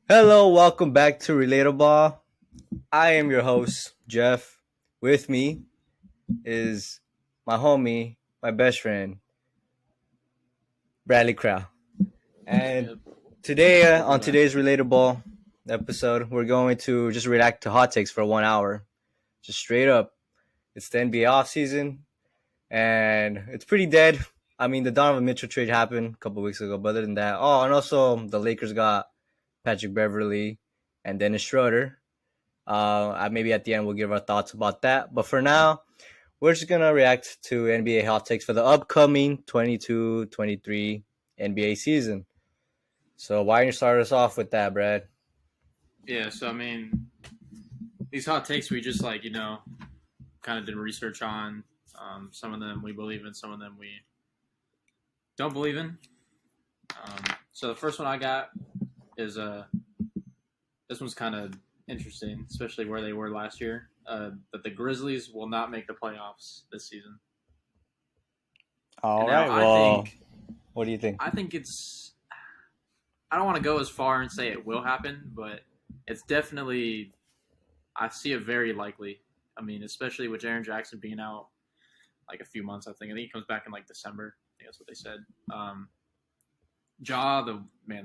Hello, welcome back to Relatable. I am your host, Jeff. With me is my homie, my best friend, Bradley Crow. And Yep. today, Welcome on back. today's Relatable episode, we're going to just react to hot takes for 1 hour. Just straight up. It's the NBA offseason, and it's pretty dead. I mean, the Donovan Mitchell trade happened a couple weeks ago, but other than that, and also the Lakers got Patrick Beverly and Dennis Schroeder. Maybe at the end we'll give our thoughts about that. But for now, we're just gonna react to NBA hot takes for the upcoming 22-23 NBA season. So why don't you start us off with that, Brad? Yeah, so these hot takes we just kind of did research on. Some of them we believe in, some of them we don't believe in. So the first one I got is this one's kind of interesting, especially where they were last year. That the Grizzlies will not make the playoffs this season. All And now right. Well, what do you think? I think I don't want to go as far and say it will happen, but it's definitely I see it very likely. Especially with Jaren Jackson being out like a few months. I think he comes back in like December. I think that's what they said.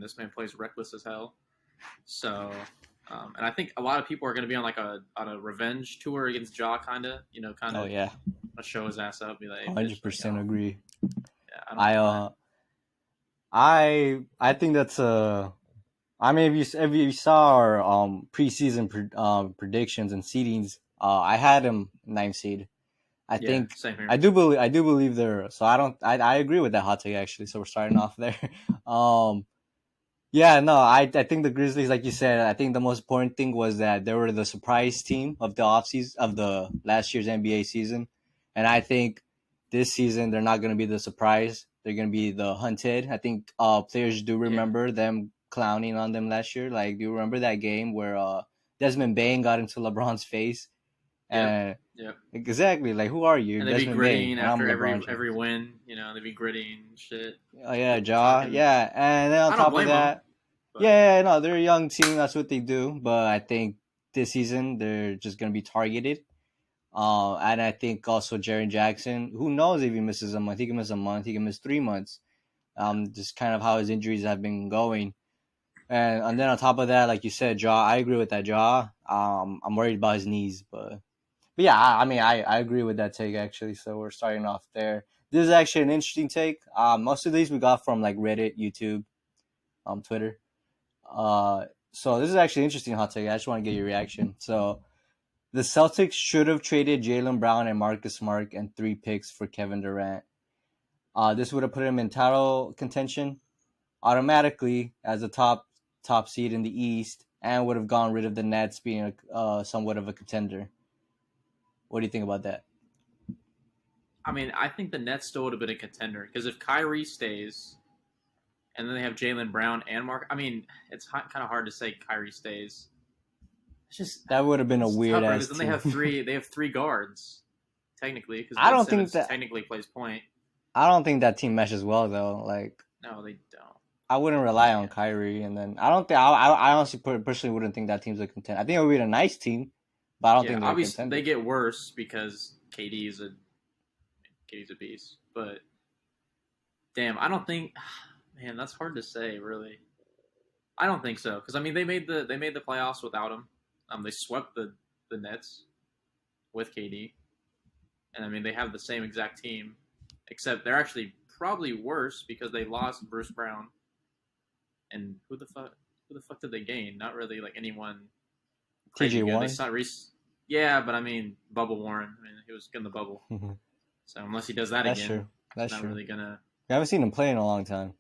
This man plays reckless as hell. So, and I think a lot of people are going to be on a revenge tour against Ja, kind Oh of yeah, show his ass up, be like, hey, bitch, 100% agree. yeah, I don't I want that. I think that's a. I mean, if you saw our preseason predictions and seedings, I had him ninth seed. I Yeah, think same here. I do believe there. So I agree with that hot take actually. So we're starting off there. um, yeah, no, I think the Grizzlies, like you said, I think the most important thing was that they were the surprise team of the offseason of the last year's NBA season, and I think this season they're not going to be the surprise. They're going to be the hunted. I think players do Yeah, remember them clowning on them last year. Like, do you remember that game where Desmond Bain got into LeBron's face? yep, And yep. exactly, like, who are you, And they'd be Desmond Bain, grittying and I'm after every LeBron every James. win. They'd be grittying and shit, Oh yeah, Ja, talking. yeah, and then on I don't top of blame them, that, but yeah, yeah, no, they're a young team. That's what they do. But I think this season they're just gonna be targeted. And I think also Jaren Jackson. Who knows if he misses a month? He can miss a month. He can miss 3 months. Just kind of how his injuries have been going. And then on top of that, like you said, Jaw. I agree with that, Jaw. I'm worried about his knees, but yeah, I mean, I agree with that take actually. So we're starting off there. This is actually an interesting take. Most of these we got from like Reddit, YouTube, Twitter. Uh, so this is actually an interesting hot take. I just want to get your reaction. So the Celtics should have traded Jaylen Brown and Marcus Smart and 3 picks for Kevin Durant. This would have put him in title contention automatically as a top seed in the East, and would have gone rid of the Nets being somewhat of a contender. What do you think about that? I think the Nets still would have been a contender because if Kyrie stays, and then they have Jaylen Brown and Mark. It's kind of hard to say Kyrie stays. It's just That would have been a it's weird tougher ass because then they team. have three. They have three guards technically because I Ben don't think Simmons that technically plays point. I don't think that team meshes well though. Like, No, they don't. I wouldn't You rely on can't. Kyrie, and then I don't think I honestly personally wouldn't think that team's a contender. I think it would be a nice team, but I don't Yeah, think they're a obviously they contender. get worse because KD's a beast. But damn, I don't think. Man, that's hard to say. Really, I don't think so because they made the playoffs without him. They swept the Nets with KD, and they have the same exact team, except they're actually probably worse because they lost Bruce Brown. And who the fuck did they gain? Not really like anyone TJ crazy good. They Warren. saw Reese. Yeah, but Bubble Warren. He was in the bubble. So unless he does that That's again, true. he's That's not true. really gonna. We haven't seen him play in a long time.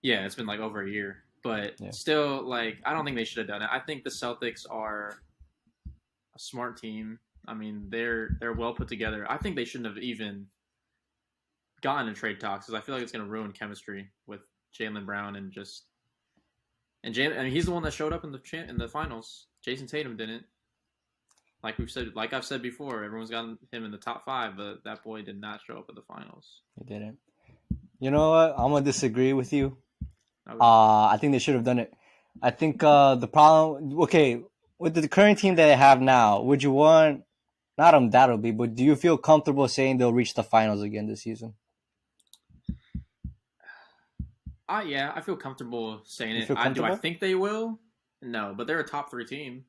Yeah, it's been like over a year, but Yeah. still, like I don't think they should have done it. I think the Celtics are a smart team. They're well put together. I think they shouldn't have even gotten in trade talks because I feel like it's gonna ruin chemistry with Jaylen Brown and Jalen. He's the one that showed up in the finals. Jason Tatum didn't. Like I've said before, everyone's got him in the top five, but that boy did not show up at the finals. He didn't. You know what? I'm gonna disagree with you. Okay. I think they should have done it. I think the problem. Okay, with the current team that they have now, would you want not undoubtedly, but do you feel comfortable saying they'll reach the finals again this season? Yeah, I feel comfortable saying You it. feel Do I comfortable? think they will? No, but they're a top three team.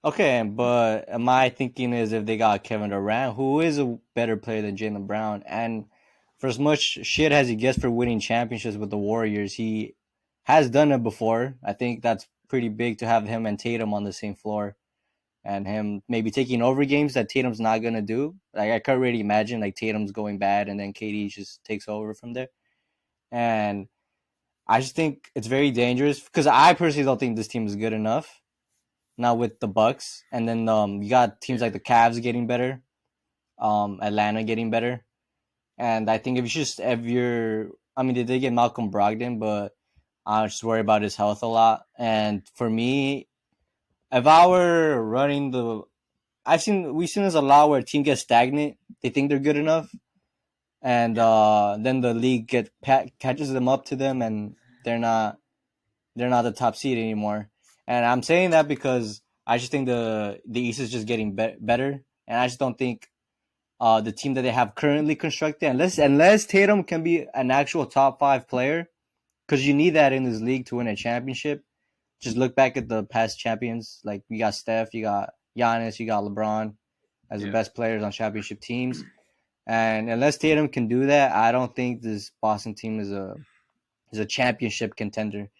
Okay, but my thinking is if they got Kevin Durant, who is a better player than Jaylen Brown, and for as much shit as he gets for winning championships with the Warriors, he has done it before. I think that's pretty big to have him and Tatum on the same floor, and him maybe taking over games that Tatum's not gonna do. Like I can't really imagine like Tatum's going bad and then KD just takes over from there. And I just think it's very dangerous because I personally don't think this team is good enough now with the Bucks, and then you got teams Yeah, like the Cavs getting better, Atlanta getting better, and I think if you're, I mean, they did get Malcolm Brogdon, but I just worry about his health a lot. And for me, if I were running the, we've seen this a lot where a team gets stagnant, they think they're good enough, and yeah, then the league catches them up to them, and they're not they're not the top seed anymore. And I'm saying that because I just think the East is just getting better, and I just don't think the team that they have currently constructed, unless Tatum can be an actual top five player, because you need that in this league to win a championship. Just look back at the past champions, like you got Steph, you got Giannis, you got LeBron as the yeah. best players on championship teams. And unless Tatum can do that, I don't think this Boston team is a championship contender.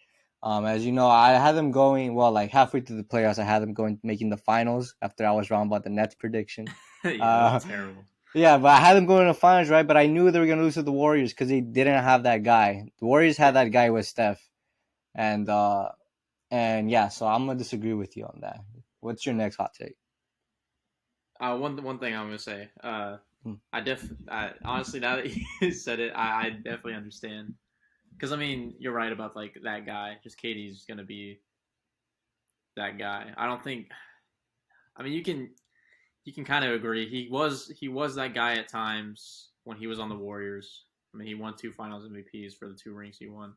As you know, I had them going well, like halfway through the playoffs. I had them going making the finals after I was wrong about the Nets prediction. Yeah, that was Uh, terrible. yeah, but I had them going to the finals, right? But I knew they were gonna lose to the Warriors because they didn't have that guy. The Warriors had Yeah. that guy with Steph, and yeah. So I'm gonna disagree with you on that. What's your next hot take? One thing I'm gonna say. Hmm. Honestly, now that you said it, I definitely understand. Because I mean, you're right about like that guy. Just Katie's gonna be that guy. I don't think. I mean, you can kind of agree. He was that guy at times when he was on the Warriors. I mean, he won two Finals MVPs for the two rings he won.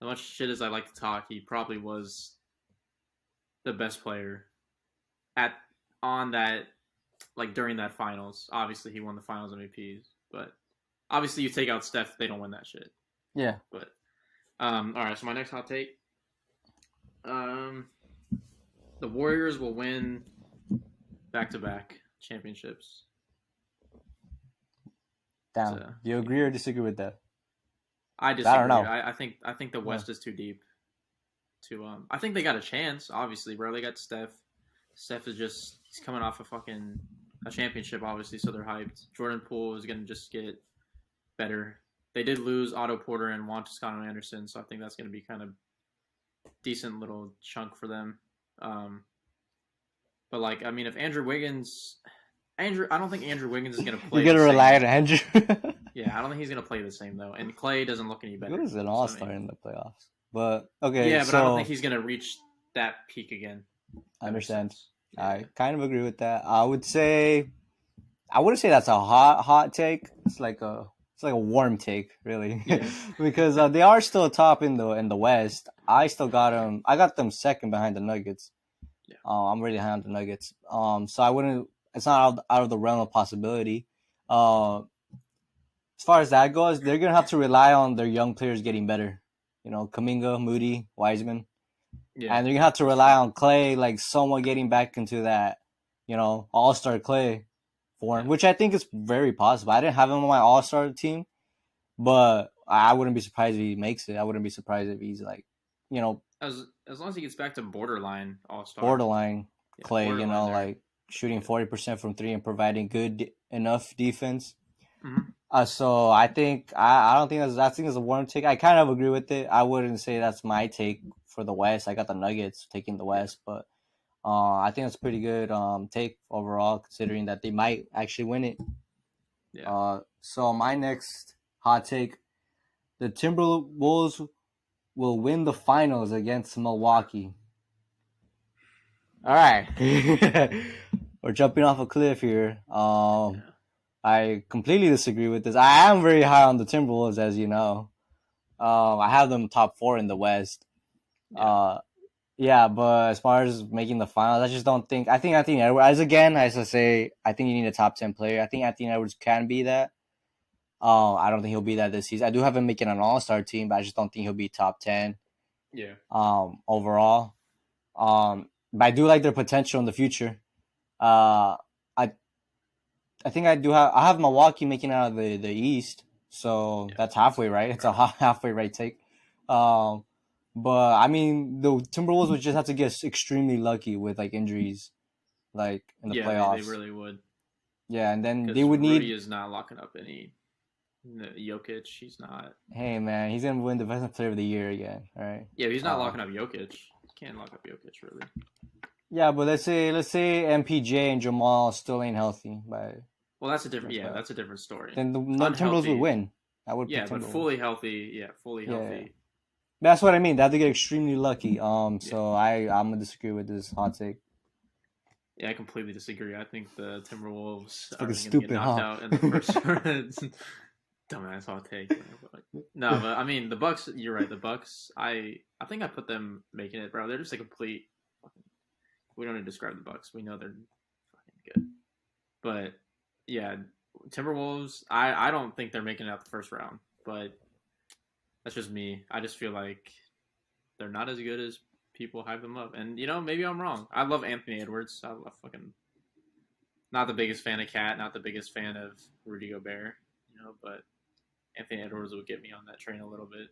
As much shit as I like to talk, he probably was the best player at on that like during that finals. Obviously, he won the Finals MVPs, but obviously, you take out Steph, they don't win that shit. Yeah, But all right. So my next hot take: um, the Warriors will win back-to-back championships. down. So Do you yeah. agree or disagree with that? I 'Cause I don't disagree. know. I think the Yeah. West is too deep to I think they got a chance, obviously, bro. They got Steph. Steph is just he's coming off a fucking a championship, obviously, so they're hyped. Jordan Poole is gonna just get better. They did lose Otto Porter and Juan Toscano Anderson, so I think that's gonna be kind of decent little chunk for them. Um, but like, I mean, if Andrew Wiggins, I don't think Andrew Wiggins is gonna You're play the gonna rely on same. Andrew. Yeah, I don't think he's gonna play the same though. And Clay doesn't look any He better. was an So all I star mean, in the playoffs. But okay, yeah, but I don't think so he's gonna reach that peak again. I That makes understand. sense. I Yeah, kind of agree with that. I wouldn't say that's a hot take. It's like a warm take, really, yeah, because they are still top in the West. I still got them. I got them second behind the Nuggets. yeah, I'm really high on the Nuggets. So I wouldn't. It's not out of the realm of possibility. As far as that goes, they're gonna have to rely on their young players getting better. You know, Kaminga, Moody, Wiseman, yeah. and they're gonna have to That's rely true. on Clay, like somewhat getting back into that, All Star Clay form, Yeah. which I think is very possible. I didn't have him on my All Star team, but I wouldn't be surprised if he makes it. I wouldn't be surprised if he's like, you know, As long as he gets back to borderline All Star. borderline Yeah, Clay. borderline there. Like shooting Yeah. 40% from three and providing good enough defense. Mm-hmm. So I think I don't think I think it's a warm take. I kind of agree with it. I wouldn't say that's my take for the West. I got the Nuggets taking the Yeah. West, but I think it's pretty good take overall, considering that they might actually win it. Yeah. So my next hot take: the Timberwolves will win the finals against Milwaukee. All right, we're jumping off a cliff here. Yeah. I completely disagree with this. I am very high on the Timberwolves, as you know. I have them top four in the West. Yeah. Yeah, but as far as making the finals, I just don't think. I think Anthony Edwards, as I say, I think you need a top 10 player. I think Anthony Edwards can be that. I don't think he'll be that this season. I do have him making an All Star team, but I just don't think he'll be top 10. Yeah. Overall. But I do like their potential in the future. Uh, I I think I have Milwaukee making out of the East, so Yeah. that's halfway right. It's a halfway right take. Um, but I mean, the Timberwolves would just have to get extremely lucky with like injuries, like in the Yeah, they playoffs. really would. Yeah, and then they Because would Rudy need. is not locking up any. Jokic, he's not. Hey man, he's gonna win Defensive Player of the Year again. All right. Yeah, he's not locking up Jokic. Can't lock up Jokic really. Yeah, but let's say MPJ and Jamal still ain't healthy, but Well, that's a different. Yeah, that's a different story. then the Timberwolves would Unhealthy. win. I would pick Yeah, but Timberwolves. fully healthy. Yeah, fully Yeah, healthy. that's what I mean. They have to get extremely lucky. Yeah. So I'm gonna disagree with this hot take. Yeah, I completely disagree. I think the Timberwolves It's are fucking going to get stupid, knocked huh? out in the first round. Dumbass hot take. No, but I mean the Bucks. You're right. The Bucks. I think I put them making it, bro. They're just a complete. We don't need to describe the Bucks. We know they're fucking good. But yeah, Timberwolves. I don't think they're making it out the first round. But that's just me. I just feel like they're not as good as people hype them up. And maybe I'm wrong. I love Anthony Edwards. I love fucking. Not the biggest fan of Cat. Not the biggest fan of Rudy Gobert. But Anthony Edwards would get me on that train a little bit.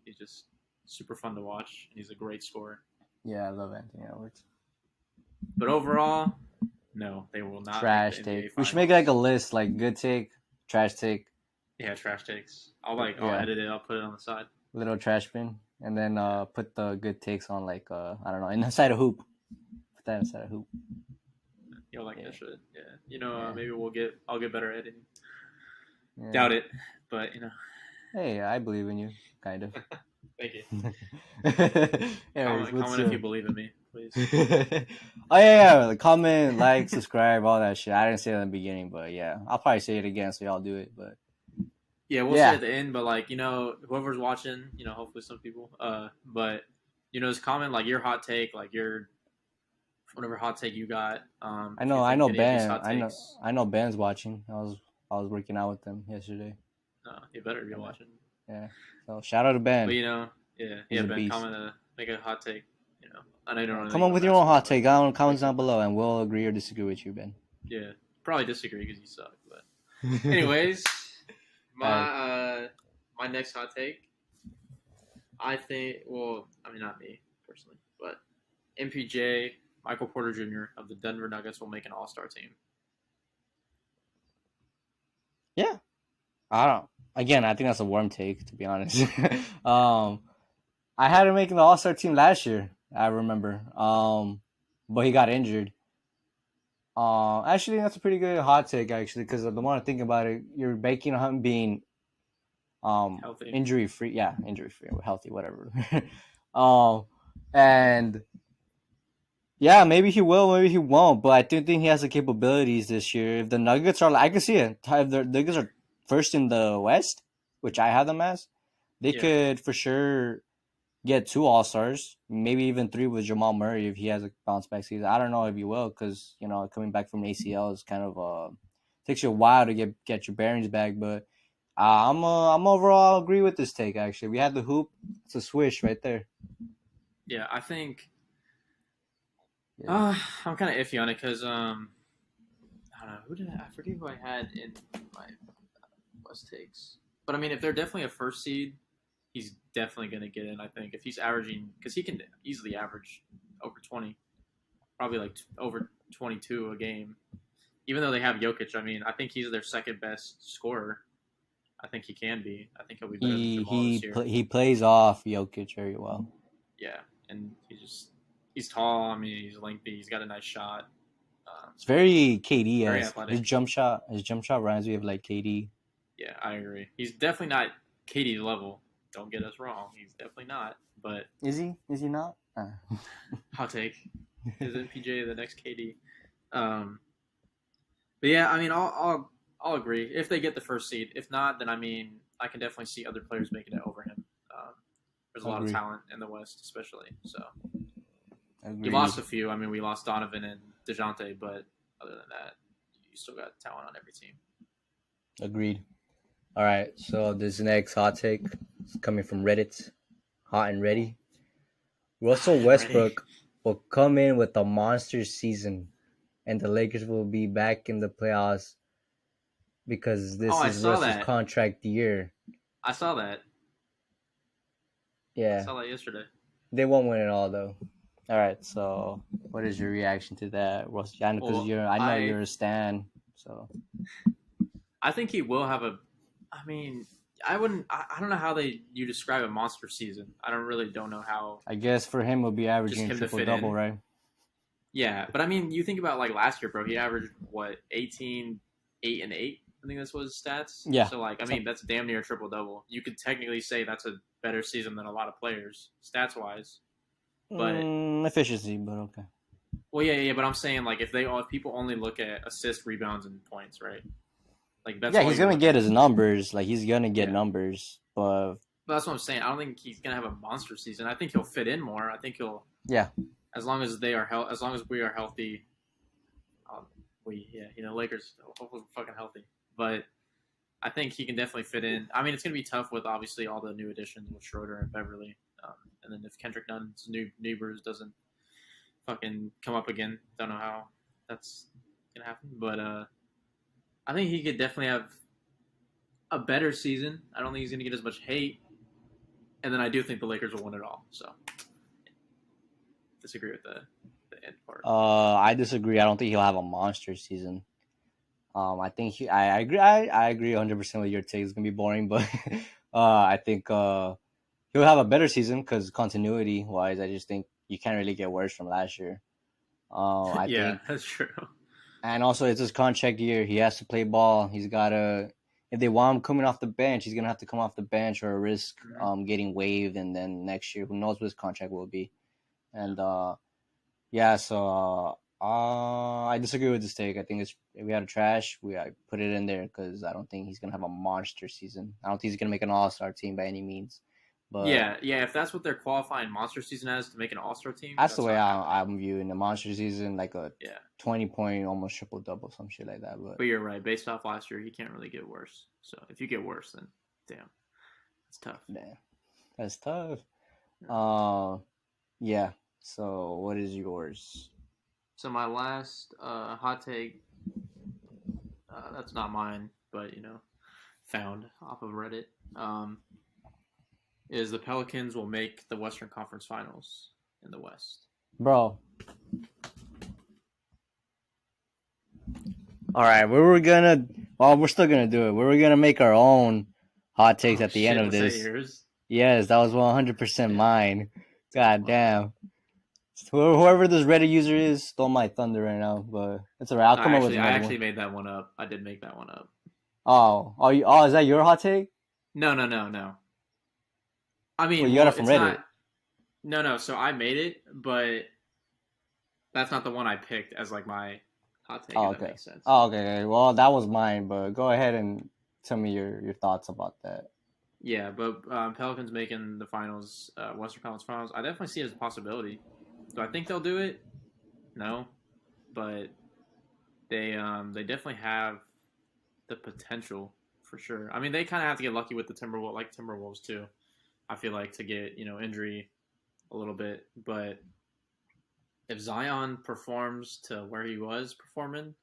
He's just super fun to watch, and he's a great scorer. Yeah, I love Anthony Edwards. But overall, no, they will not. Trash make the NBA take. We Finals. should make like a list, like good take, trash take. Yeah, trash takes. I'll edit it. I'll put it on the side. Little trash bin, and then put the good takes on like I don't know, inside a hoop. Put that inside a hoop. You'll like that shit. Yeah. Maybe I'll get better editing. Yeah. Doubt it, but Hey, I believe in you, kind of. Thank you. Anyways, comment if you believe in me, please. Oh yeah. Comment, like, subscribe, all that shit. I didn't say it in the beginning, but yeah, I'll probably say it again, so y'all do it. But yeah, we'll say at the end. But whoever's watching, hopefully some people. But just comment like your hot take, like your whatever hot take you got. I know Ben. I know Ben's watching. I was working out with them yesterday. You better be watching. Yeah. So shout out to Ben. But Ben, comment make a hot take. I know you don't. Come up with your own hot take. Comments down below, and we'll agree or disagree with you, Ben. Yeah, probably disagree because you suck. But anyways, my next hot take. I think. Well, I mean, not me personally, but MPJ, Michael Porter Jr. of the Denver Nuggets will make an All-Star team. Yeah. I don't. Again, I think that's a warm take, to be honest. I had him making the All-Star team last year. I remember. But he got injured. Actually, that's a pretty good hot take, actually, because the more I think about it, you're banking on him being healthy, injury free. Yeah, injury free, healthy, whatever. And yeah, maybe he will, maybe he won't. But I do think he has the capabilities this year. If the Nuggets are, I can see it. If the Nuggets are first in the West, which I have them as, they could for sure get 2 All-Stars, maybe even 3 with Jamal Murray if he has a bounce back season. I don't know if he will, because coming back from ACL is kind of takes you a while to get your bearings back. But I'm overall agree with this take. Actually, we had the hoop. It's a swish right there. Yeah, I think. I'm kind of iffy on it because I don't know I forget who I had in my West takes. But I mean, if they're definitely a first seed, he's definitely going to get in, I think. If he's averaging, because he can easily average over 20, probably like over 22 a game. Even though they have Jokic, I mean, I think he's their second best scorer. I think he can be. I think he'll be better than Jamal this year. He plays off Jokic very well. Yeah, and he's tall. I mean, he's lengthy. He's got a nice shot. It's very KD. Very athletic. His jump shot reminds me of like KD. Yeah, I agree. He's definitely not KD level. Don't get us wrong. He's definitely not. But is he? Is he not? Hot take. Is MPJ the next KD? But yeah, I mean, I'll agree if they get the first seed. If not, then I mean, I can definitely see other players making it over him. There's a lot of Agreed. talent in the West, especially. So you Agreed. lost a few. I mean, we lost Donovan and DeJounte, but other than that, you still got talent on every team. Agreed. All right. So this next hot take is coming from Reddit. Hot and ready. Russell I'm ready. Westbrook will come in with a monster season, and the Lakers will be back in the playoffs because Oh, this I is saw Russ's that. contract year. I saw that. I Yeah, saw that yesterday. they won't win it all though. All right. So, what is your reaction to that, Russ? Because Well, I know you're a stan. So I think he will have a. I mean, I wouldn't. I don't know how you describe a monster season. I don't know how I guess for him, he'll be just averaging a him to triple fit double, in. right? Yeah, but I mean, you think about like last year, bro. He averaged what 18, 8 and 8. I think that's what his stats. Yeah. So like, I mean, that's damn near a triple double. You could technically say that's a better season than a lot of players stats wise. But Efficiency, but okay. well, yeah. But I'm saying like if people only look at assists, rebounds, and points, right? Like that's Yeah, all he's you're gonna looking get at. his numbers. Like he's gonna get Yeah. numbers, but But that's what I'm saying. I don't think he's gonna have a monster season. I think he'll fit in more. I think he'll yeah, as long as as long as we are healthy. Lakers hopefully we're fucking healthy. But I think he can definitely fit in. I mean, it's gonna be tough with obviously all the new additions with Schroeder and Beverly, and then if Kendrick Nunn's new Bruce doesn't fucking come up again, don't know how that's gonna happen. But I think he could definitely have a better season. I don't think he's gonna get as much hate, and then I do think the Lakers will win it all. So disagree with the end part. I disagree. I don't think he'll have a monster season. I think I agree. I agree 100% with your take. It's gonna be boring, but I think he'll have a better season because continuity wise, I just think you can't really get worse from last year. I Yeah, think, that's true. and also it's his contract year. He has to play ball. He's gotta. If they want him coming off the bench, he's gonna have to come off the bench or risk getting waived, and then next year, who knows what his contract will be. And yeah, so I disagree with this take. I think if we had a trash, I put it in there because I don't think he's gonna have a monster season. I don't think he's gonna make an All-Star team by any means. But Yeah. If that's what they're qualifying monster season as to make an All Star team, that's the that's way not happening. I'm viewing the monster season, like a Yeah, 20-point, almost triple double, some shit like that. but you're right. Based off last year, he can't really get worse. So if you get worse, then damn, it's tough. Damn, that's tough. Yeah. So what is yours? So my last hot take, that's not mine, but found off of Reddit, is the Pelicans will make the Western Conference Finals in the West. Bro. All right, we're still gonna do it. We're gonna make our own hot takes at the end of this. Yours? Yes, that was 100% mine. God damn. Whoever this Reddit user is stole my thunder right now, but it's alright. I'll come up with another I actually one. made that one up. I did make that one up. Is that your hot take? No. I mean, you got it from Reddit. No. So I made it, but that's not the one I picked as like my hot take. Oh, if okay. That makes sense. Oh, okay. Well, that was mine, but go ahead and tell me your thoughts about that. Yeah, but Pelicans making the finals, Western Conference Finals, I definitely see it as a possibility. Do I think they'll do it? No, but they definitely have the potential for sure. I mean, they kind of have to get lucky with the Timberwolves too. I feel like to get injury a little bit, but if Zion performs to where he was performing,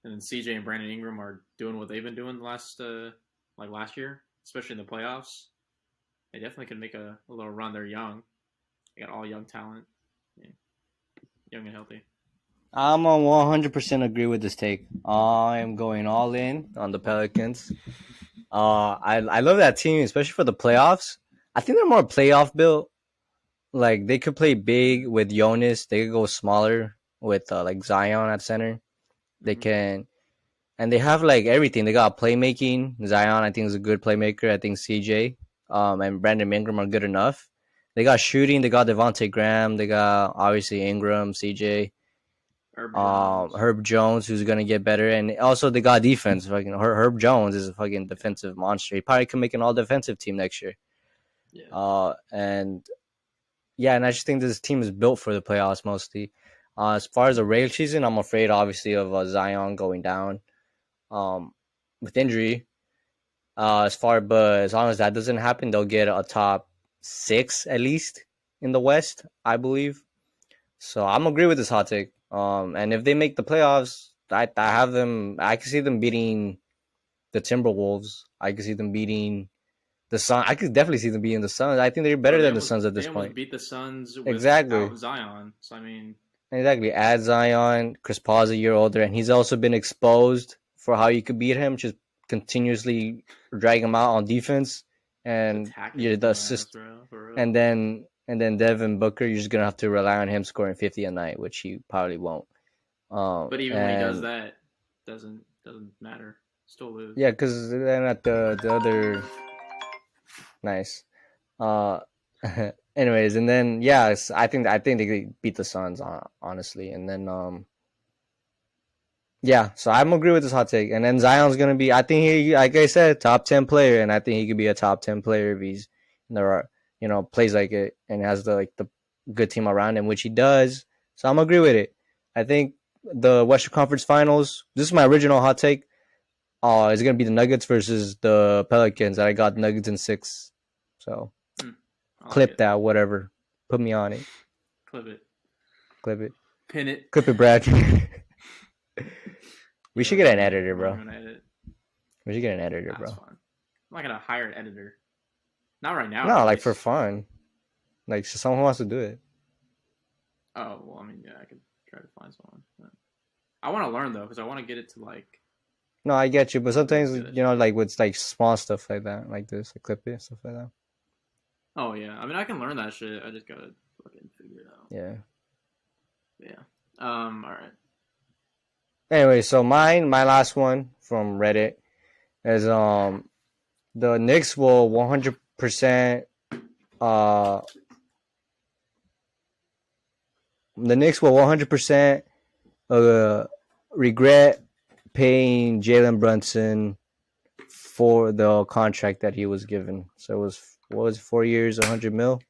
and then CJ and Brandon Ingram are doing what they've been doing last year, especially in the playoffs, they definitely could make a little run. They're young. They got all young talent. Yeah. Young and healthy. I'm on 100% agree with this take. I am going all in on the Pelicans. I love that team, especially for the playoffs. I think they're more playoff built. Like they could play big with Giannis. They could go smaller with like Zion at center. They can, and they have like everything. They got playmaking. Zion, I think, is a good playmaker. I think CJ, and Brandon Ingram are good enough. They got shooting. They got Devontae Graham. They got obviously Ingram, CJ. Herb Jones, who's gonna get better, and also they got defense. Fucking Herb Jones is a fucking defensive monster. He probably could make an all defensive team next year. And yeah, and I just think this team is built for the playoffs mostly. As far as the regular season, I'm afraid obviously of Zion going down um, with injury. But as long as that doesn't happen, they'll get a top 6 at least in the West, I believe. So I'm agree with this hot take. And if they make the playoffs, I have them. I can see them beating the Timberwolves. I can see them beating the Sun. I could definitely see them beating the Suns. I think they're Bro, better than the Suns at they this almost point. beat the Suns Exactly. without Zion. So I mean, Exactly. Add Zion. Chris Paul's a year older, and he's also been exposed for how you could beat him. Just continuously drag him out on defense, just and attacking you're his the ass, assist. bro. For real. And then Devin Booker, you're just gonna have to rely on him scoring 50 a night, which he probably won't. But even when he does And that, doesn't matter. Still lose. yeah, because then at the other nice. Uh, anyways, and then yes, I think they beat the Suns honestly, and then yeah, so I'm agree with this hot take, and then Zion's gonna be, I think he, like I said, top 10 player, and I think he could be a top 10 player if he's in the plays like it and has the good team around him, which he does. So I'm agree with it. I think the Western Conference Finals. This is my original hot take. It's gonna be the Nuggets versus the Pelicans. I got Nuggets in 6. So I like clip it. that, whatever. Put me on it. Clip it. Clip it. Pin it. Clip it, Brad. We Yeah, should get an editor, I'm bro. gonna edit. We should get an editor, That's bro. fine. I'm not gonna hire an editor. Not right now. No, At like for least. fun. Like someone who wants to do it. Oh well, I mean, yeah, I could try to find someone. But I want to learn though, because I want to get it to like. No, I get you, but sometimes Do that shit. like with like small stuff like that, like this, like clip it, stuff like that. Oh yeah, I mean, I can learn that shit. I just gotta fucking figure it out. Yeah. Yeah. All right. Anyway, so my last one from Reddit is the Knicks will 100% uh the Knicks will 100% regret paying Jalen Brunson for the contract that he was given. So it was, what was it, 4 years, 100 mil?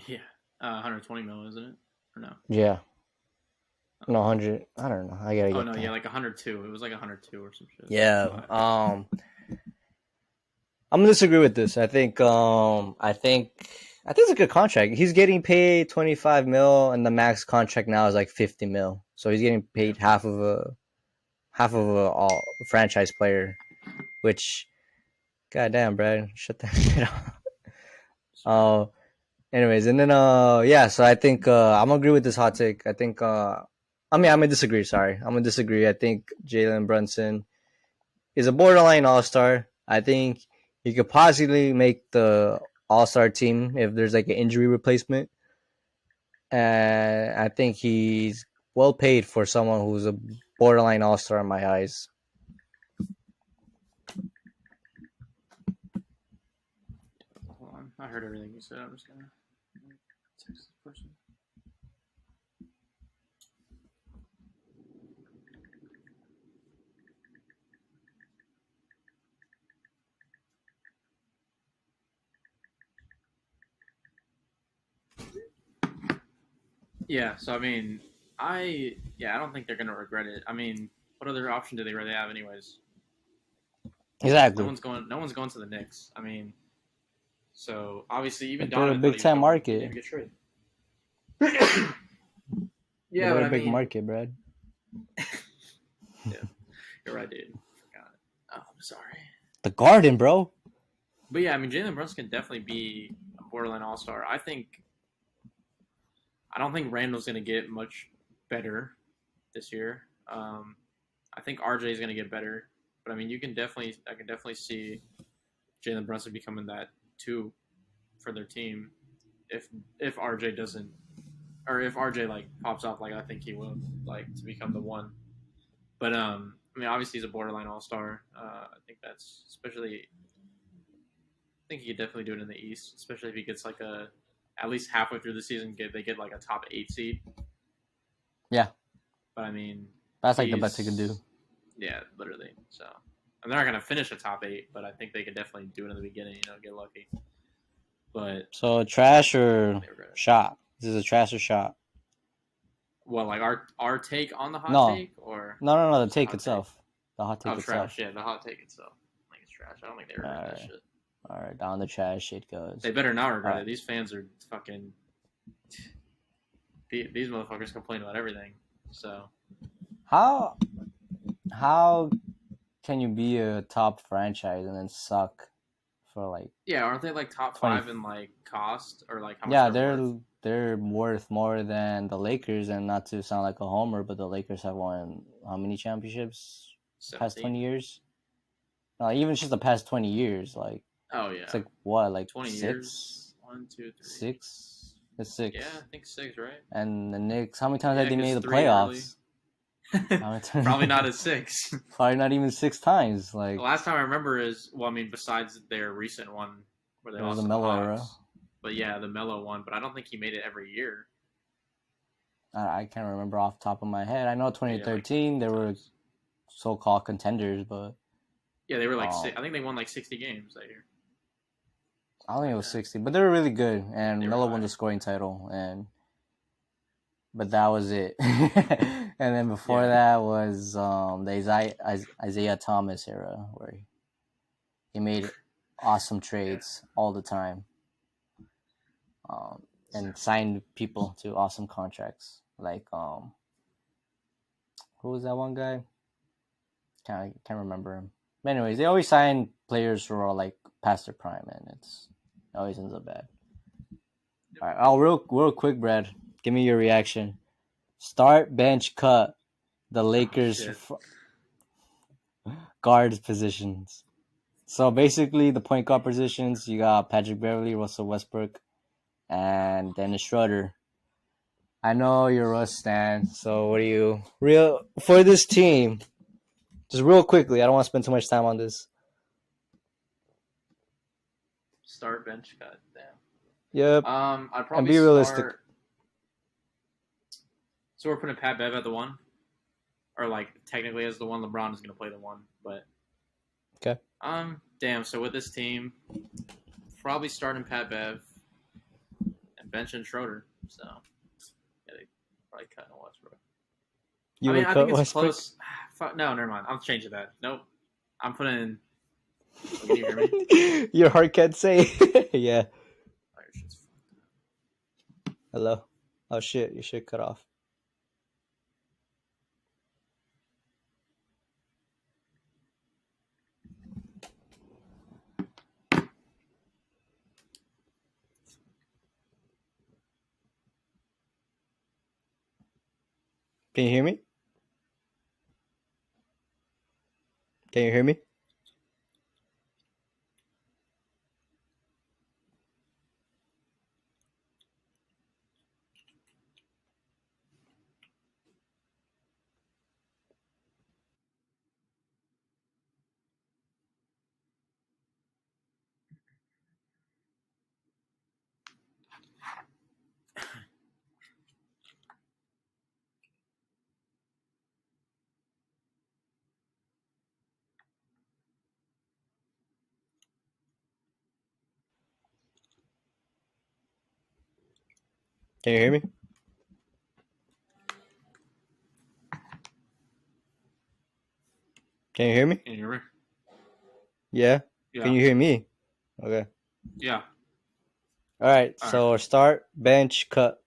Yeah. 120 mil, isn't it? Or no? Yeah. No, 100. I don't know. I gotta Oh get no, that. yeah, like 102. It was like 102 or some shit. Yeah. But I'm gonna disagree with this. I think it's a good contract. He's getting paid 25 mil, and the max contract now is like 50 mil. So he's getting yeah. paid half of a all franchise player, which, goddamn, Brad, shut that shit off. Uh, anyways, and then yeah. So I think I'm gonna agree with this hot take. I think I'm gonna disagree. Sorry, I'm gonna disagree. I think Jalen Brunson is a borderline all star. I think he could possibly make the all star team if there's like an injury replacement. And I think he's well paid for someone who's a borderline all star in my eyes. Hold on. I heard everything you said. I'm just gonna text this person. Yeah. So I mean, I don't think they're gonna regret it. I mean, what other option do they really have, anyways? Exactly. No one's going to the Knicks. I mean, so obviously even They're a Donovan thought big he was time going. He didn't market. even get traded. Yeah, They're but a I big mean, market, Brad. yeah, you're right, dude. Forgot it. Oh, I'm sorry. The Garden, bro. But yeah, I mean, Jalen Brunson can definitely be a borderline all star. I don't think Randall's going to get much better this year. I think RJ is going to get better, but I mean, I can definitely see Jalen Brunson becoming that two for their team if RJ doesn't, or if RJ like pops off like I think he will, like to become the one. But I mean, obviously he's a borderline all star. I think that's especially. I think he could definitely do it in the East, especially if he gets like a at least halfway through the season, they get like a top 8 seed. Yeah. But I mean, That's like the best he could do. Yeah, literally. So, And they're not going to finish a top 8, but I think they could definitely do it in the beginning. Get lucky. But so trash or shot? This is a trash or shot? Well, like our take on the hot take, or no, the take itself. The hot take itself. Trash. Yeah, the hot take itself. I think it's trash. I don't think they regret that shit. All right, down the trash shit goes. They better not regret it. These fans are fucking. These motherfuckers complain about everything. So how can you be a top franchise and then suck for like? Yeah, aren't they like top 5 in like cost or like how much? Yeah, they're worth more than the Lakers, and not to sound like a homer, but the Lakers have won how many championships? 17. Past 20 years? No, even just the past 20 years, like. Oh yeah. It's like what, like 20 6? years? 1, 2, 3. 6? It's 6. Yeah, I think 6, right? And the Knicks, how many times have they made the playoffs? Probably not as 6. Probably not even 6 times. Like the last time I remember is besides their recent one where they lost the Melo era. But yeah, the Melo one. But I don't think he made it every year. I can't remember off the top of my head. I know 2013 they were so-called contenders, but yeah, they were like I think they won like 60 games that year. I don't think it was 60, but they were really good, and Melo won the scoring title, but that was it. And then before that was the Isaiah Thomas era, where he made awesome trades all the time, and signed people to awesome contracts. Like who was that one guy? Can't remember him. But anyways, they always sign players who are like past their prime, and it always ends up bad. All right, real quick, Brad. Give me your reaction. Start, bench, cut. The Lakers guard positions. So basically, the point guard positions, you got Patrick Beverley, Russell Westbrook, and Dennis Schroeder. I know you're a Russ stan, so what do you for this team? Just real quickly, I don't want to spend too much time on this. Start, bench, cut. Damn. Yep. I'd probably and be realistic. Start... So we're putting Pat Bev at the 1, or like technically as the 1. LeBron is going to play the 1, but okay. Damn. So with this team, probably starting Pat Bev and benching Schroeder. So yeah, they probably cutting Westbrook. I think it's Westbrook? Close. No, never mind. I'm changing that. Nope. I'm putting. Can you hear me? Your heart can't say. Yeah. Hello. Oh shit! Your shit cut off. Can you hear me? Can you hear me? Can you hear me? Can you hear me? Can you hear me? Yeah. Can you hear me? Okay. Yeah. All right. So start, bench, cut.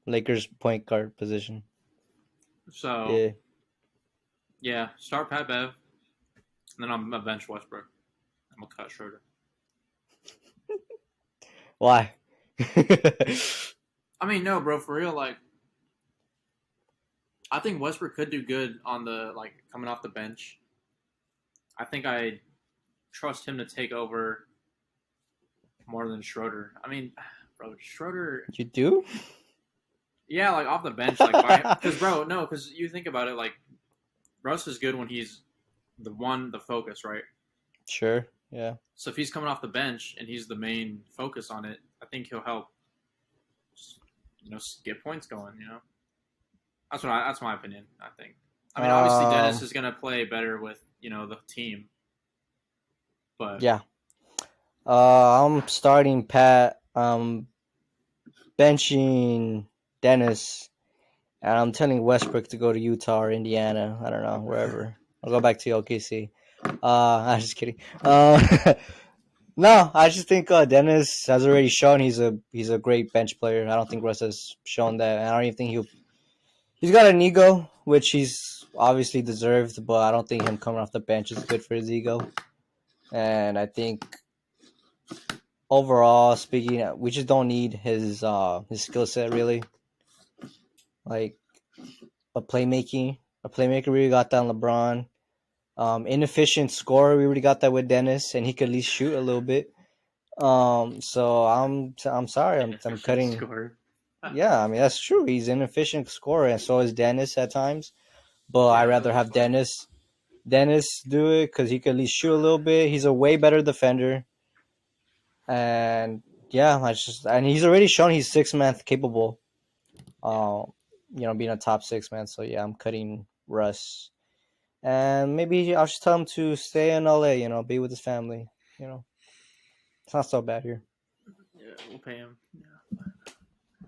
Lakers point guard position. So yeah, start Pat Bev, and then I'm gonna bench Westbrook. I'm gonna cut Schroeder. Why? I mean, no, bro, for real. Like, I think Westbrook could do good on the coming off the bench. I think I trust him to take over more than Schroeder. I mean, bro, Schroeder. You do? Yeah, like off the bench, because you think about it, like Russ is good when he's the focus, right? Sure. Yeah. So if he's coming off the bench and he's the main focus on it, I think he'll help. Get points going. That's my opinion. I think. I mean, obviously Dennis is gonna play better with the team, but Yeah. I'm starting Pat. Benching Dennis, and I'm telling Westbrook to go to Utah or Indiana. I don't know, wherever. I'll go back to OKC. I'm just kidding. No, I just think Dennis has already shown he's a great bench player. I don't think Russ has shown that. I don't even think he's got an ego, which he's obviously deserved, but I don't think him coming off the bench is good for his ego. And I think overall speaking, we just don't need his skill set really. Like a playmaker. We already got that on LeBron. Inefficient scorer, we already got that with Dennis, and he could at least shoot a little bit. So I'm sorry, I'm cutting. Scorer. Yeah, I mean that's true. He's an inefficient scorer, and so is Dennis at times. But I'd rather have Dennis do it because he could at least shoot a little bit. He's a way better defender, and yeah, and he's already shown he's 6-man capable. Being a top 6-man. So yeah, I'm cutting Russ, and maybe I'll just tell him to stay in LA. Be with his family. It's not so bad here. Yeah, we'll pay him.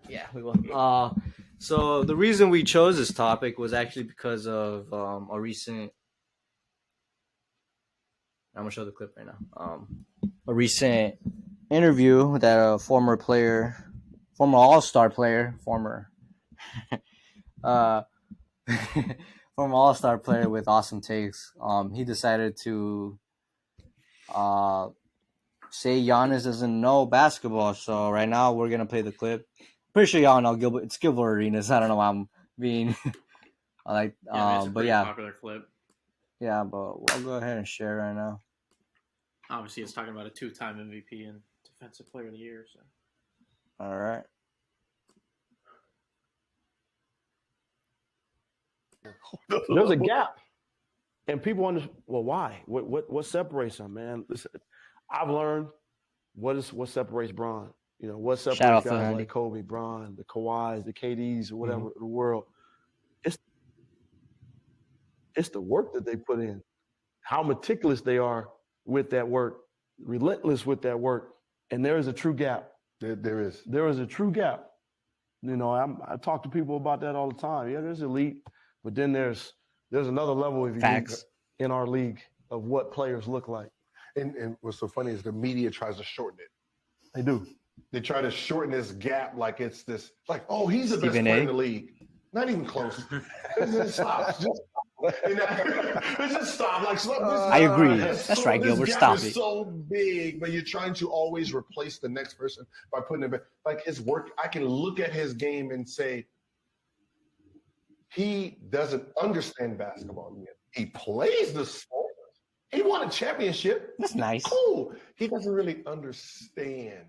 Yeah, we will. So the reason we chose this topic was actually because of a recent. I'm gonna show the clip right now. A recent interview that a former All-Star player, former All-Star player with awesome takes. He decided to say Giannis doesn't know basketball. So right now we're gonna play the clip. Pretty sure y'all know Gilbert. It's Gilbert Arenas. I don't know why I'm being like. It's a but pretty yeah, popular clip. Yeah, but I'll go ahead and share right now. Obviously, it's talking about a 2-time MVP and Defensive Player of the Year. So. All right. There's a gap, and people wonder, well, why? What separates them, man? Listen, I've learned what separates Bron. What separates guys like Kobe, Bron, the Kawhis, the KDs, or whatever the world. It's the work that they put in, how meticulous they are with that work, relentless with that work, and there is a true gap. There is. There is a true gap. I talk to people about that all the time. Yeah, there's elite, but then there's another level of elite in our league of what players look like. And what's so funny is the media tries to shorten it. They do. They try to shorten this gap like it's this, like, oh, he's the best player in the league. Not even close. Just stop. Just stop. I agree. That's right, Gilbert. Stop it. It's so big, but you're trying to always replace the next person by putting it back. Like his work, I can look at his game and say, he doesn't understand basketball yet. He plays the sport. He won a championship. That's nice. Cool. He doesn't really understand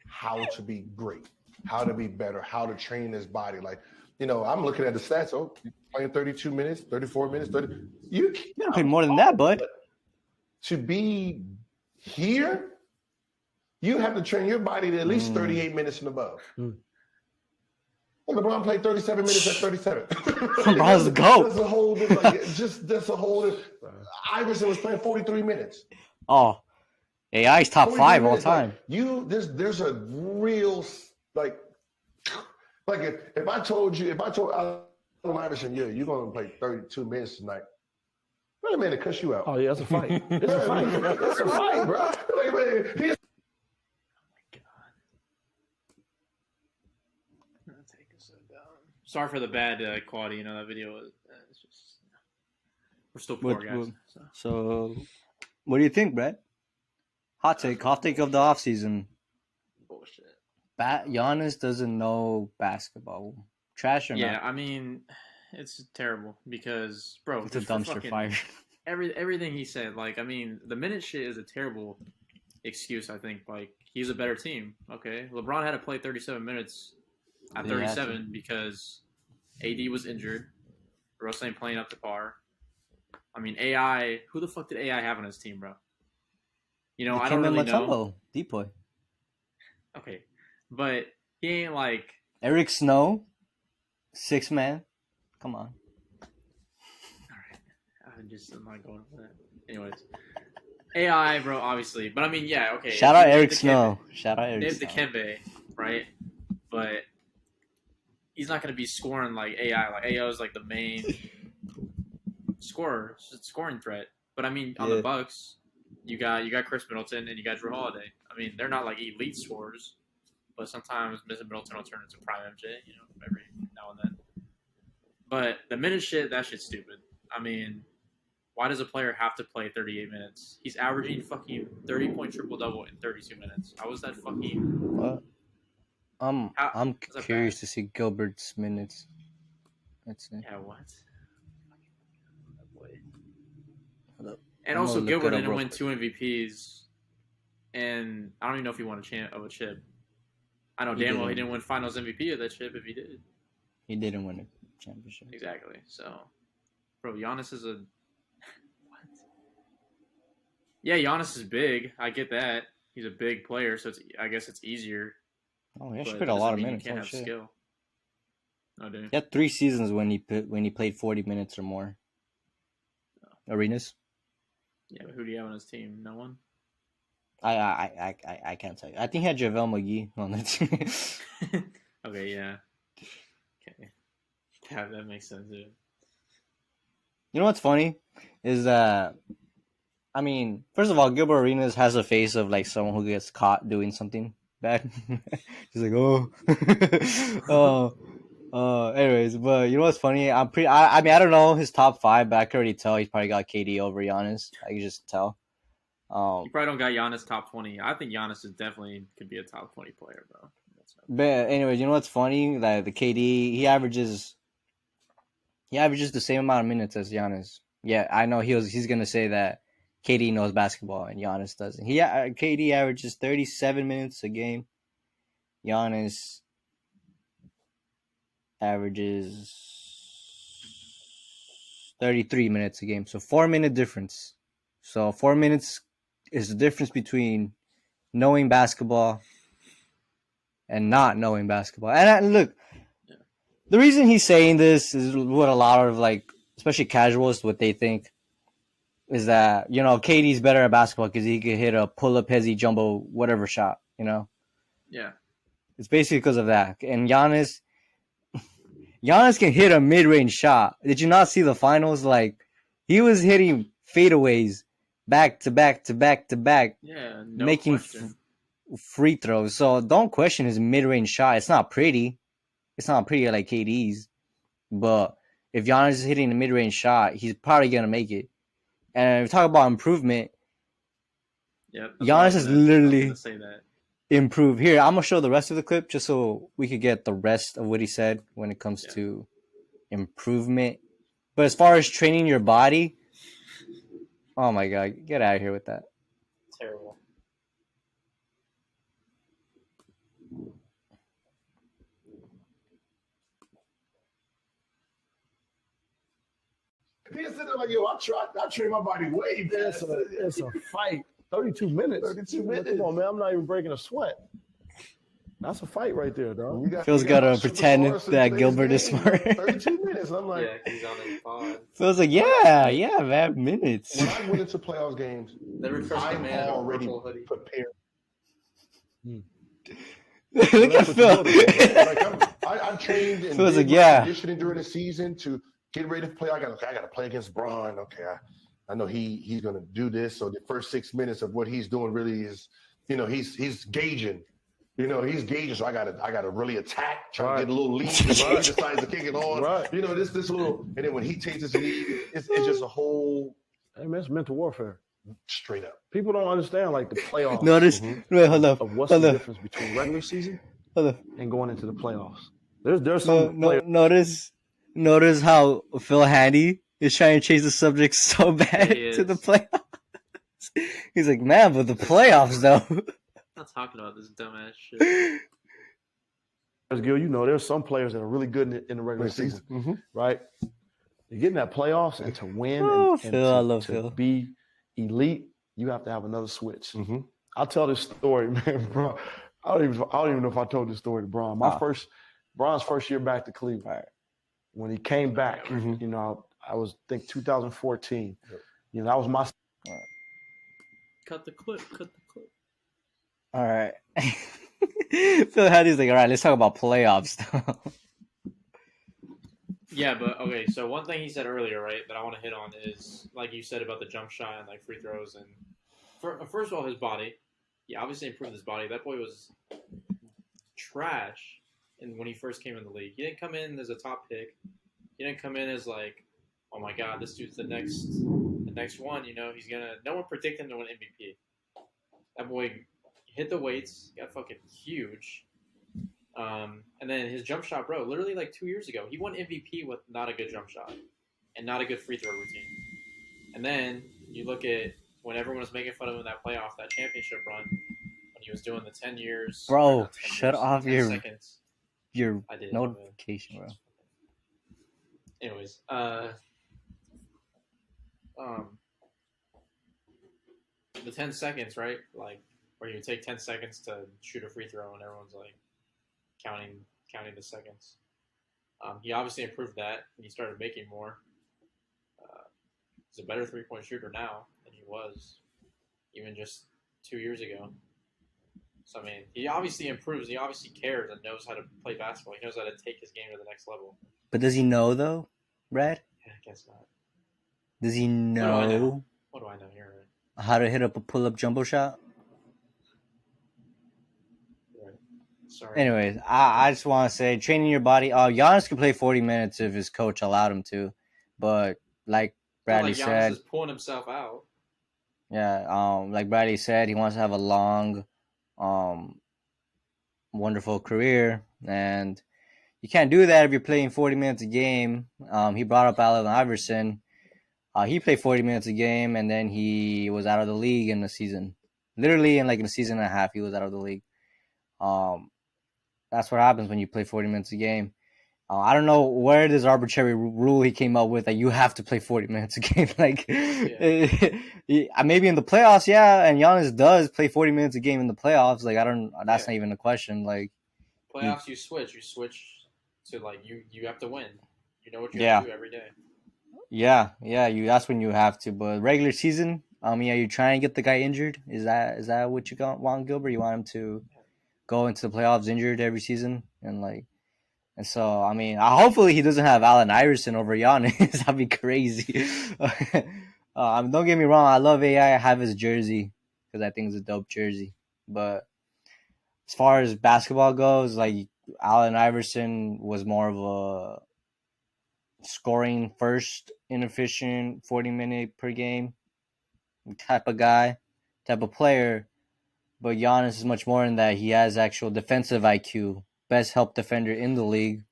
how to be great, how to be better, how to train his body. Like, I'm looking at the stats. Oh, you're playing 32 minutes, 34 minutes, 30. You gotta play more than that, bud. To be here, you have to train your body to at least 38 minutes and above. Well, LeBron played 37 minutes at 37. LeBron's the GOAT. That's a whole different, that's a whole different. Iverson was playing 43 minutes. Oh, AI's top 5 all time. Like, there's a real, like if I told Allen Iverson, yeah, you're going to play 32 minutes tonight. Wait a minute, cuss you out. Oh, yeah, that's a fight. It's a fight. That's a fight, bro. Like, man, Sorry for the bad quality. That video. It's just we're still poor guys. So, what do you think, Brett? Hot take of the offseason. Bullshit. Giannis doesn't know basketball. Trash or not? Yeah, I mean, it's terrible because, bro, it's a dumpster fire. Everything he said, like, I mean, the minute shit is a terrible excuse. I think, like, he's a better team. Okay, LeBron had to play 37 minutes. At 37 because AD was injured. Russ ain't playing up to par. I mean, AI. Who the fuck did AI have on his team, bro? I don't really know. Depoy. Okay, but he ain't like Eric Snow, 6-man. Come on. I'm not going for that. Anyways, AI, bro, obviously, but I mean, yeah, okay. Shout out Eric Snow. Shout out Eric Nib Snow. Dikembe, right? But he's not going to be scoring like AI. Like AI is like the main scoring threat. But I mean, on the Bucks, you got Chris Middleton and you got Drew Holiday. I mean, they're not like elite scorers, but sometimes Mr. Middleton will turn into prime MJ, every now and then. But the minute shit, that shit's stupid. I mean, why does a player have to play 38 minutes? He's averaging fucking 30-point triple-double in 32 minutes. How is that fucking... What? I'm curious to see Gilbert's minutes. That's it. Yeah, what? And also, Gilbert didn't win 2 MVPs, and I don't even know if he won a chip. I know damn well he didn't win Finals MVP of that chip if he did. He didn't win a championship. Exactly. So, bro, Giannis is a... What? Yeah, Giannis is big. I get that. He's a big player, so I guess it's easier. Oh, he actually played a lot of minutes. You can't have skill. No, dude. He had 3 seasons when he played 40 minutes or more. Arenas. Yeah, but who do you have on his team? No one. I can't tell you. I think he had JaVale McGee on the team. Okay, yeah. Okay, that makes sense, dude. You know what's funny is that, I mean, first of all, Gilbert Arenas has a face of like someone who gets caught doing something bad. He's like, anyways, but you know what's funny? I mean, I don't know his top 5, but I can already tell he's probably got KD over Giannis. I can just tell. You probably don't got Giannis top 20. I think Giannis is definitely could be a top 20 player, bro. But anyways, you know what's funny? Like the KD, he averages the same amount of minutes as Giannis. Yeah, I know he's gonna say that KD knows basketball and Giannis doesn't. KD averages 37 minutes a game. Giannis averages 33 minutes a game. So 4-minute difference. So 4 minutes is the difference between knowing basketball and not knowing basketball. And look, the reason he's saying this is what a lot of, like, especially casuals, what they think is that, KD's better at basketball because he could hit a pull-up, hezzy, jumbo, whatever shot, Yeah. It's basically because of that. And Giannis can hit a mid-range shot. Did you not see the finals? Like, he was hitting fadeaways back to back to back to back. Yeah, no making free throws. So don't question his mid-range shot. It's not pretty. It's not pretty like KD's. But if Giannis is hitting a mid-range shot, he's probably going to make it. And if we talk about improvement, Giannis has literally improved. Here, I'm going to show the rest of the clip just so we could get the rest of what he said when it comes to improvement. But as far as training your body, oh my God, get out of here with that. Terrible. He's sitting there like, yo, I train my body way better. It's a fight. 32 minutes. 32 minutes. Come on, man. I'm not even breaking a sweat. That's a fight right there, dog. Phil's got to pretend that Gilbert is smart. 32 minutes. I'm like, yeah, he's on his pod. Phil's like, yeah, man, minutes. When I went into playoffs games, I'm already prepared. Look at Phil. I trained and Phil's like, conditioning during the season to get ready to play. I got to play against Bron. Okay, I know he's going to do this. So the first 6 minutes of what he's doing really is, he's gauging. He's gauging. So I got to really attack, try to get a little lead. He decides to kick it on. Right. This little, and then when he takes his lead, it's just a whole. Hey, man, it's mental warfare. Straight up. People don't understand like the playoffs. Notice. Wait, hold up. Of what's the difference between regular season and going into the playoffs? There's some Notice how Phil Handy is trying to change the subject so bad to the playoffs. He's like, man, but the playoffs though. I'm not talking about this dumbass shit. Gil, there's some players that are really good in the regular season, right? You get in that playoffs and to win and to be elite, you have to have another switch. I'll tell this story, man, bro. I don't even know if I told this story to Bron. Bron's first year back to Cleveland. When he came back, I I was think 2014. You know, that was my. Cut the clip. All right. Phil Haddy's like, all right, let's talk about playoffs. Yeah, but okay. So one thing he said earlier, right, that I want to hit on is like you said about the jump shot and like free throws and first of all, his body. He obviously improved his body. That boy was trash, and when he first came in the league, he didn't come in as a top pick. He didn't come in as like, oh my god, this dude's the next one. You know, he's gonna. No one predicted him to win MVP. That boy hit the weights, got fucking huge. And then his jump shot, bro, literally like 2 years ago, he won MVP with not a good jump shot and not a good free throw routine. And then you look at when everyone was making fun of him in that playoff, that championship run, when he was doing the 10 years. Bro, 10 shut years, off 10 seconds. your I did, notification, bro. Anyways, the 10 seconds, right? Like where you take 10 seconds to shoot a free throw and everyone's like counting the seconds. He obviously improved that and he started making more. He's a better 3-point shooter now than he was even just 2 years ago. So, I mean, he obviously improves. He obviously cares and knows how to play basketball. He knows how to take his game to the next level. But does he know, though, Brad? Yeah, I guess not. Does he know? What do I know here? How to hit up a pull-up jumbo shot? Right. Sorry. Anyways, I just want to say, training your body. Giannis could play 40 minutes if his coach allowed him to. But, like Bradley said... Giannis is pulling himself out. Yeah, like Bradley said, he wants to have a long, wonderful career, and you can't do that if you're playing 40 minutes a game. He brought up Allen Iverson. He played 40 minutes a game, and then he was out of the league in the season. Literally, in a season and a half, he was out of the league. That's what happens when you play 40 minutes a game. I don't know where this arbitrary rule he came up with that you have to play 40 minutes a game. Maybe in the playoffs, yeah, and Giannis does play 40 minutes a game in the playoffs. Like, that's not even a question. Like, playoffs, you switch to like you have to win. You know what you have to do every day. Yeah, that's when you have to. But regular season, you trying to get the guy injured? Is that what you want, Gilbert? You want him to go into the playoffs injured every season And so, I mean, hopefully he doesn't have Allen Iverson over Giannis. That'd be crazy. Don't get me wrong. I love AI. I have his jersey because I think it's a dope jersey. But as far as basketball goes, like Allen Iverson was more of a scoring first, inefficient, 40-minute per game type of guy, type of player. But Giannis is much more in that he has actual defensive IQ. Best help defender in the league.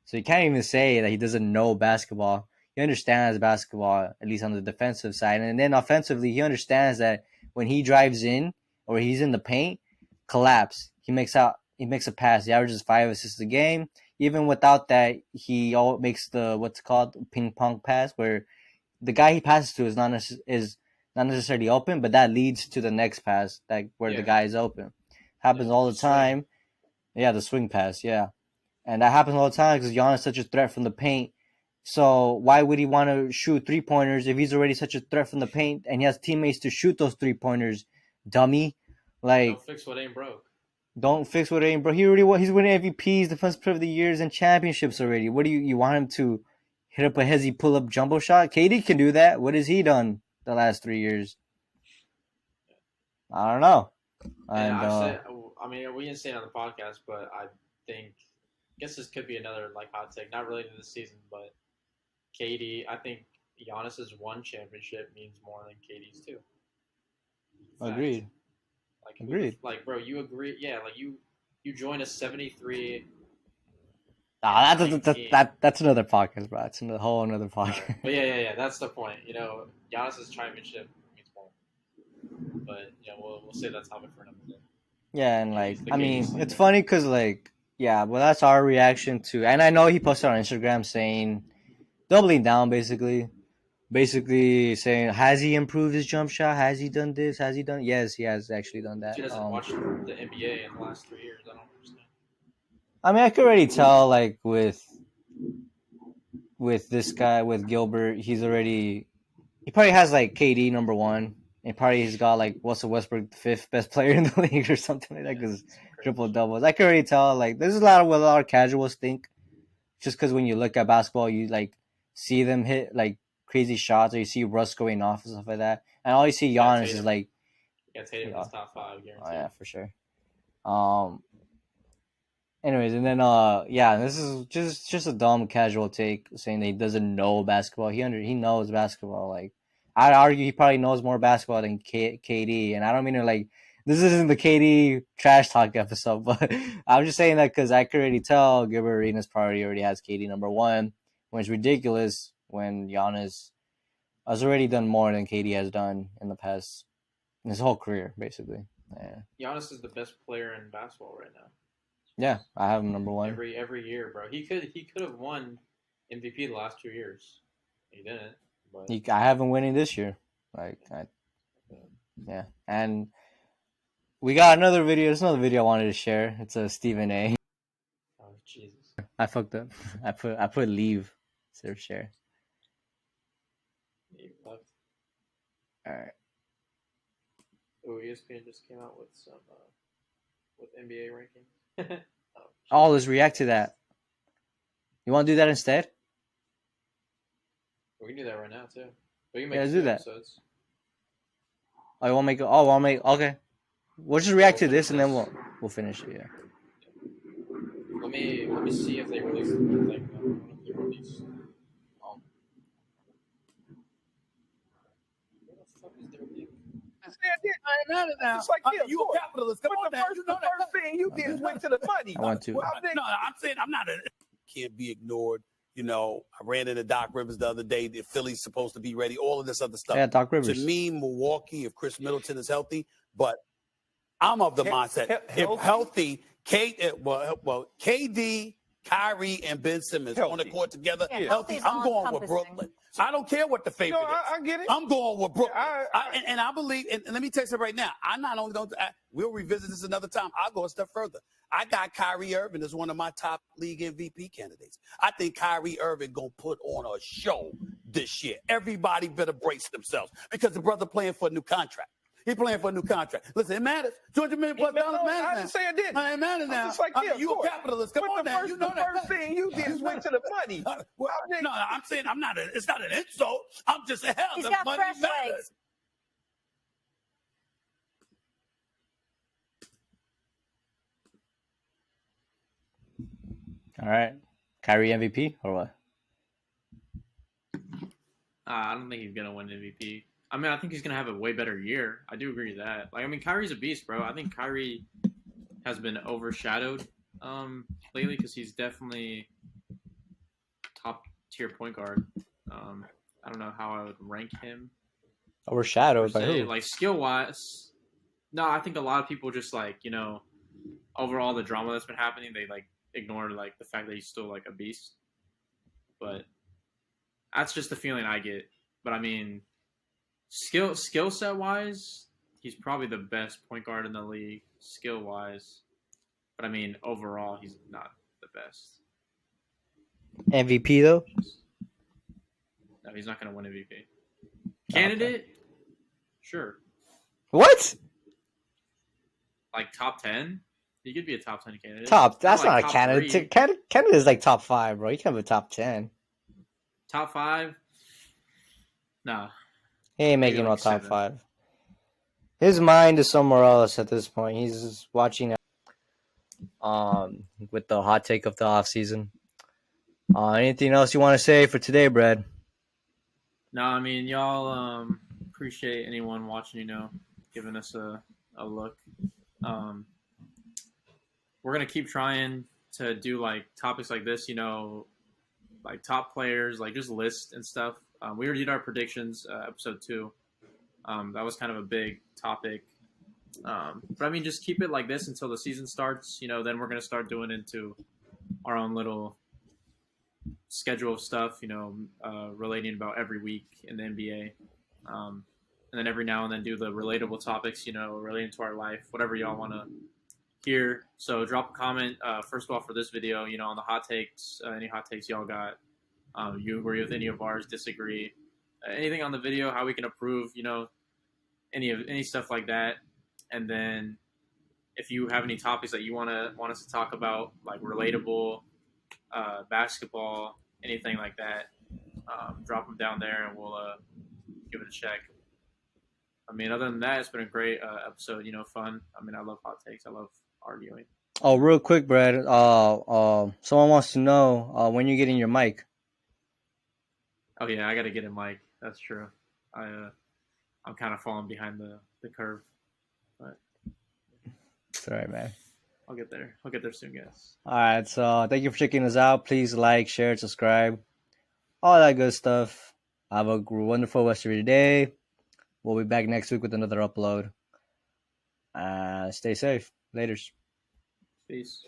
So you can't even say that he doesn't know basketball. He understands basketball, at least on the defensive side. And then offensively, he understands that when he drives in or he's in the paint, collapse. He makes a pass. He averages 5 assists a game. Even without that, he makes the what's called ping pong pass, where the guy he passes to is not necessarily open, but that leads to the next pass, where the guy is open. Happens all the time. Yeah, the swing pass, yeah. And that happens all the time because Giannis is such a threat from the paint. So why would he want to shoot 3-pointers if he's already such a threat from the paint and he has teammates to shoot those 3-pointers, dummy? Like, don't fix what ain't broke. Don't fix what ain't broke. He's winning MVPs, Defensive Player of the Years, and championships already. What do you want him to hit up a hezzy pull-up jumbo shot? KD can do that. What has he done the last 3 years? I don't know. We didn't say it on the podcast, but I guess this could be another hot take, not related to the season, but KD. I think Giannis's 1 championship means more than KD's 2. Agreed. Agreed. Bro, you agree? Yeah, you join a 73. That's another podcast, bro. It's a whole another podcast. Right. But yeah. That's the point. Giannis's championship means more. But we'll save that topic for another day. Yeah, and it's funny because well, that's our reaction to, and I know he posted on Instagram saying, doubling down basically saying, has he improved his jump shot? Has he done this? Has he done? Yes, he has actually done that. He doesn't watch the NBA in the last 3 years. I don't understand. I mean, I could already tell with with this guy with Gilbert, he probably has like KD number 1, and probably he's got like Russel Westbrook, the 5th best player in the league or something like that because triple doubles. I can already tell. Like there's a lot of what a lot of casuals think, just because when you look at basketball, you like see them hit like crazy shots, or you see Russ going off and stuff like that, and all you see Giannis is like. Yeah, Tatum is top 5, guaranteed. Oh yeah, for sure. Anyways, and then this is just a dumb casual take saying that he doesn't know basketball. He knows basketball. Like I'd argue he probably knows more basketball than KD, and I don't mean to like this isn't the KD trash talk episode, but I'm just saying that because I could already tell Gilbert Arenas probably already has KD number 1, when it's ridiculous when Giannis has already done more than KD has done in the past in his whole career, basically. Yeah. Giannis is the best player in basketball right now. Yeah, I have him number 1 every year, bro. He could have won MVP the last 2 years. He didn't. But I have him winning this year. Yeah, and we got another video. There's another video I wanted to share. It's a Stephen A. Oh Jesus! I fucked up. I put leave instead of share. You left. All right. Oh, ESPN just came out with some with NBA rankings. Oh, let's react to that. You want to do that instead? We can do that right now too. We can make let's do that. Episodes. Oh, you want to make? Oh, I'll make. Okay, we'll just react to this and then we'll finish it. Yeah. Let me see if they release the thing. If they release. Where the fuck is their link? It's like, you a capitalist. Come on, the first thing you did is went to the money. I want to. No, I'm saying I'm not can't be ignored. You know, I ran into Doc Rivers the other day. The Philly's supposed to be ready. All of this other stuff. Yeah, Doc Rivers. To me, Milwaukee, if Chris Middleton is healthy, but I'm of the mindset if healthy, KD, Kyrie, and Ben Simmons on the court together, healthy. I'm going with Brooklyn. I don't care what the favorite is. I get it. I'm going with Brooklyn. And I believe, and let me tell you something right now. I'm not only going to, we'll revisit this another time. I'll go a step further. I got Kyrie Irving as one of my top league MVP candidates. I think Kyrie Irving going to put on a show this year. Everybody better brace themselves because the brother playing for a new contract. He's playing for a new contract. Listen, it matters. $200 million plus dollars matters. I didn't say it didn't. It matters now. It's like, you a capitalist. Come on now. You know the first thing you did is went to the money. No, I'm saying it's not an insult. I'm just saying, hell, He's the got money fresh matters. legs. All right, Kyrie MVP or what? I don't think he's gonna win MVP. I mean, I think he's gonna have a way better year. I do agree with that. Like, I mean, Kyrie's a beast, bro. I think Kyrie has been overshadowed lately because he's definitely top tier point guard. I don't know how I would rank him. Overshadowed by who? Like skill wise, no. I think a lot of people just like over all the drama that's been happening, they like ignore like the fact that he's still like a beast. But that's just the feeling I get. But I mean, skill set wise, he's probably the best point guard in the league, skill wise. But I mean, overall, he's not the best. MVP though? No, he's not going to win MVP. Candidate? Okay. Sure. What? Like top 10? He could be a top 10 candidate. That's not a candidate. Candidate is like top 5, bro. You can have a top 10. Top 5? No. He ain't making no top 5. His mind is somewhere else at this point. He's watching with the hot take of the offseason. Anything else you want to say for today, Brad? No, I mean, y'all appreciate anyone watching, giving us a look. We're going to keep trying to do, like, topics like this, like top players, like just lists and stuff. We already did our predictions, episode 2. That was kind of a big topic. But, I mean, just keep it like this until the season starts. Then we're going to start doing into our own little schedule of stuff, relating about every week in the NBA. And then every now and then do the relatable topics, relating to our life, whatever y'all want to hear. So drop a comment, first of all, for this video, on the hot takes, any hot takes y'all got. You agree with any of ours, disagree, anything on the video, how we can improve, any stuff like that. And then if you have any topics that you want us to talk about, like relatable, basketball, anything like that, drop them down there and we'll give it a check. I mean, other than that, it's been a great episode. Fun. I mean, I love hot takes. I love arguing. Oh, real quick, Brad. Someone wants to know when you're getting your mic. Oh yeah, I got to get a mic. That's true. I'm kind of falling behind the curve, but it's all right, man. I'll get there. I'll get there soon, guys. All right, so thank you for checking us out. Please like, share, subscribe, all that good stuff. Have a wonderful rest of your day. We'll be back next week with another upload. Stay safe. Laters. Peace.